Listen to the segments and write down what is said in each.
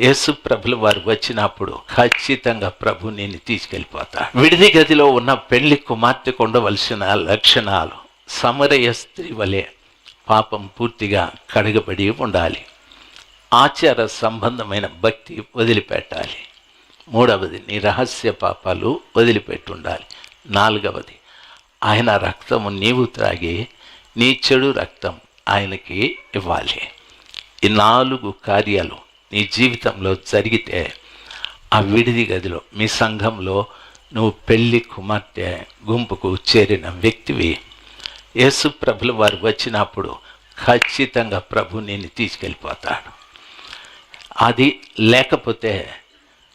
యేసు ప్రభుల వారు వచ్చినప్పుడు ఖచ్చితంగా ప్రభు నేను తీసుకెళ్ళిపోతాడు. విడిది గదిలో ఉన్న పెళ్లి కుమార్తెకు ఉండవలసిన లక్షణాలు: సమరయ స్త్రీ వలె పాపం పూర్తిగా కడగబడి ఉండాలి. ఆచార సంబంధమైన భక్తి వదిలిపెట్టాలి. మూడవది, నీ రహస్య పాపాలు వదిలిపెట్టి ఉండాలి. నాలుగవది, ఆయన రక్తము నీవు త్రాగి నీ చెడు రక్తం ఆయనకి ఇవ్వాలి. ఈ 4 కార్యాలు నీ జీవితంలో జరిగితే ఆ విడిది గదిలో మీ సంఘంలో నువ్వు పెళ్లి కుమార్తె గుంపుకు చేరిన వ్యక్తివి. యేసు ప్రభుల వారు వచ్చినప్పుడు ఖచ్చితంగా ప్రభు నిన్ను తీసుకెళ్ళిపోతాడు. అది లేకపోతే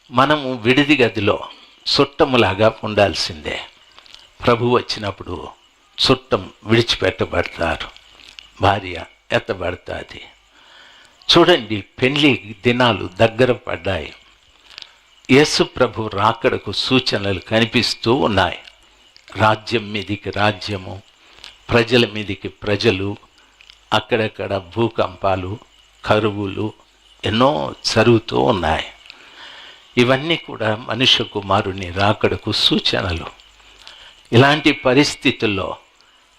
మనము విడిది గదిలో చుట్టములాగా ఉండాల్సిందే. ప్రభు వచ్చినప్పుడు చుట్టం విడిచిపెట్టబడతారు, భార్య ఎత్తబడుతుంది. చూడండి, పెళ్లి దినాలు దగ్గర పడ్డాయి. యేసు ప్రభు రాకడకు సూచనలు కనిపిస్తూ ఉన్నాయి. రాజ్యం మీదికి రాజ్యము, ప్రజల మీదికి ప్రజలు, అక్కడక్కడ భూకంపాలు, కరువులు ఎన్నో జరుగుతూ ఉన్నాయి. ఇవన్నీ కూడా మనుష్య కుమారుని రాకడకు సూచనలు. ఇలాంటి పరిస్థితుల్లో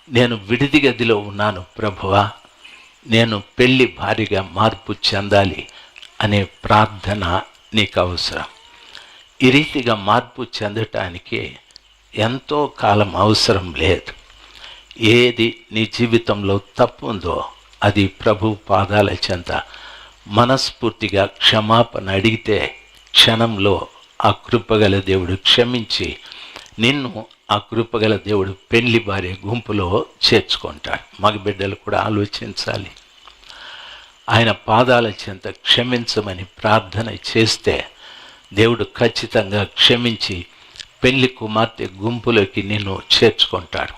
నేను విడిది గదిలో ఉన్నాను ప్రభువా, నేను పెళ్లి భారీగా మార్పు చెందాలి అనే ప్రార్థన నీకు అవసరం. ఈ రీతిగా మార్పు చెందటానికి ఎంతో కాలం అవసరం లేదు. ఏది నీ జీవితంలో తప్పు ఉందో అది ప్రభు పాదాల చెంత మనస్ఫూర్తిగా క్షమాపణ అడిగితే క్షణంలో ఆ కృపగల దేవుడు క్షమించి నిన్ను ఆ కృపగల దేవుడు పెళ్లి భార్య గుంపులో చేర్చుకుంటాడు. మగ బిడ్డలు కూడా ఆలోచించాలి. ఆయన పాదాల చెంత క్షమించమని ప్రార్థన చేస్తే దేవుడు ఖచ్చితంగా క్షమించి పెళ్లి కుమార్తె గుంపులోకి నిన్ను చేర్చుకుంటాడు.